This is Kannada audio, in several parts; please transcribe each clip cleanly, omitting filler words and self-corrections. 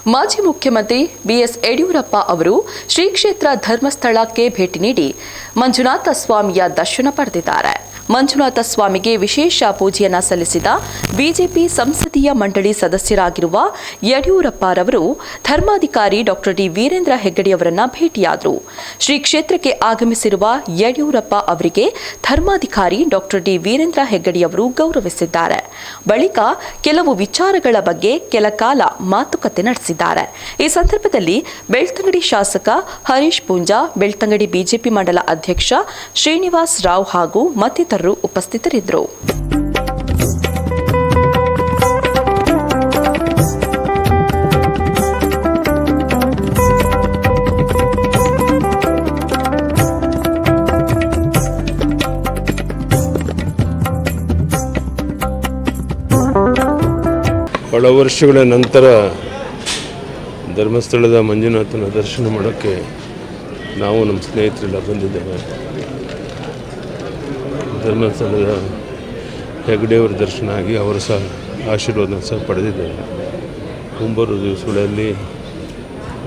ಮಾಜಿ ಮುಖ್ಯಮಂತ್ರಿ ಬಿಎಸ್ ಯಡಿಯೂರಪ್ಪ ಅವರು ಶ್ರೀ ಕ್ಷೇತ್ರ ಧರ್ಮಸ್ಥಳಕ್ಕೆ ಭೇಟಿ ನೀಡಿ ಮಂಜುನಾಥ ಸ್ವಾಮಿಯ ದರ್ಶನ ಪಡೆದಿದ್ದಾರೆ. ಮಂಜುನಾಥ ಸ್ವಾಮಿಗೆ ವಿಶೇಷ ಪೂಜೆಯನ್ನ ಸಲ್ಲಿಸಿದ ಬಿಜೆಪಿ ಸಂಸದೀಯ ಮಂಡಳಿ ಸದಸ್ಯರಾಗಿರುವ ಯಡಿಯೂರಪ್ಪರವರು ಧರ್ಮಾಧಿಕಾರಿ ಡಾಕ್ಟರ್ ಡಿ ವೀರೇಂದ್ರ ಹೆಗ್ಗಡೆ ಅವರನ್ನ ಭೇಟಿಯಾದರು. ಶ್ರೀ ಕ್ಷೇತ್ರಕ್ಕೆ ಆಗಮಿಸಿರುವ ಯಡಿಯೂರಪ್ಪ ಅವರಿಗೆ ಧರ್ಮಾಧಿಕಾರಿ ಡಾಕ್ಟರ್ ಡಿ ವೀರೇಂದ್ರ ಹೆಗ್ಗಡೆ ಅವರು ಗೌರವಿಸಿದ್ದಾರೆ. ಬಳಿಕ ಕೆಲವು ವಿಚಾರಗಳ ಬಗ್ಗೆ ಕೆಲ ಕಾಲ ಮಾತುಕತೆ ನಡೆಸಿದ್ದಾರೆ. ಈ ಸಂದರ್ಭದಲ್ಲಿ ಬೆಳ್ತಂಗಡಿ ಶಾಸಕ ಹರೀಶ್ ಪೂಂಜಾ, ಬೆಳ್ತಂಗಡಿ ಬಿಜೆಪಿ ಮಂಡಲ ಅಧ್ಯಕ್ಷ ಶ್ರೀನಿವಾಸ್ ರಾವ್ ಹಾಗೂ ಮತ್ತಿತರರು ಉಪಸ್ಥಿತರಿದ್ದರು. ಬಹಳ ವರ್ಷಗಳ ನಂತರ ಧರ್ಮಸ್ಥಳದ ಮಂಜುನಾಥನ ದರ್ಶನ ಮಾಡೋಕ್ಕೆ ನಾವು ನಮ್ಮ ಸ್ನೇಹಿತರೆಲ್ಲ ಬಂದಿದ್ದೇವೆ. ಧರ್ಮಸ್ಥಳದ ಹೆಗ್ಗಡೆಯವರ ದರ್ಶನ ಆಗಿ ಅವರ ಸಹ ಆಶೀರ್ವಾದ ಸಹ ಪಡೆದಿದ್ದೇವೆ. ಮುಂಬರುವ ದಿವಸಗಳಲ್ಲಿ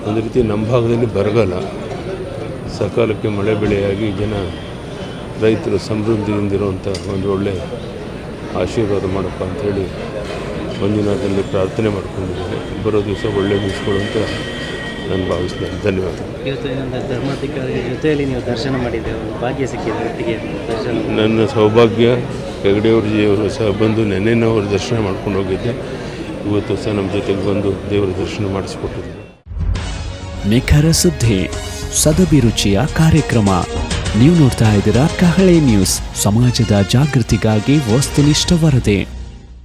ಒಂದು ರೀತಿ ನಮ್ಮ ಭಾಗದಲ್ಲಿ ಬರಗಾಲ, ಸಕಾಲಕ್ಕೆ ಮಳೆ ಬೆಳೆಯಾಗಿ ಜನ ರೈತರು ಸಮೃದ್ಧಿಯಿಂದಿರುವಂಥ ಒಂದು ಒಳ್ಳೆ ಆಶೀರ್ವಾದ ಮಾಡಪ್ಪ ಅಂಥೇಳಿ ಮಂಜುನಾಥನಲ್ಲಿ ಪ್ರಾರ್ಥನೆ ಮಾಡ್ಕೊಂಡಿದ್ದೇನೆ. ಬರೋ ದಿವಸ ಒಳ್ಳೆ ಮುಗಿಸ್ಕೊಳ್ಳುವಂತ ನಾನು ಭಾವಿಸ್ತೇನೆ. ಧನ್ಯವಾದ. ಇವತ್ತು ಧರ್ಮಾಧಿಕಾರಿ ಜೊತೆಯಲ್ಲಿ ನೀವು ದರ್ಶನ ಮಾಡಿದ್ದೇವೆ, ಭಾಗ್ಯ ಸಿಕ್ಕಿದೆ ಒಟ್ಟಿಗೆ ದರ್ಶನ. ನನ್ನ ಸೌಭಾಗ್ಯ. ಹೆಗ್ಗಡೆಯವರು ಸಹ ಬಂದು ನೆನ್ನೆನೂ ಅವರು ದರ್ಶನ ಮಾಡ್ಕೊಂಡು ಹೋಗಿದ್ದೆ. ಇವತ್ತು ಸಹ ನಮ್ಮ ಜೊತೆಗೆ ಬಂದು ದೇವರ ದರ್ಶನ ಮಾಡಿಸ್ಕೊಟ್ಟಿದ್ದೆ. ನಿಖರ ಸುದ್ದಿ, ಸದಭಿರುಚಿಯ ಕಾರ್ಯಕ್ರಮ. ನೀವು ನೋಡ್ತಾ ಇದ್ದೀರಾ ಕಹಳೆ ನ್ಯೂಸ್, ಸಮಾಜದ ಜಾಗೃತಿಗಾಗಿ ವಸ್ತುನಿಷ್ಠ ವರದಿ.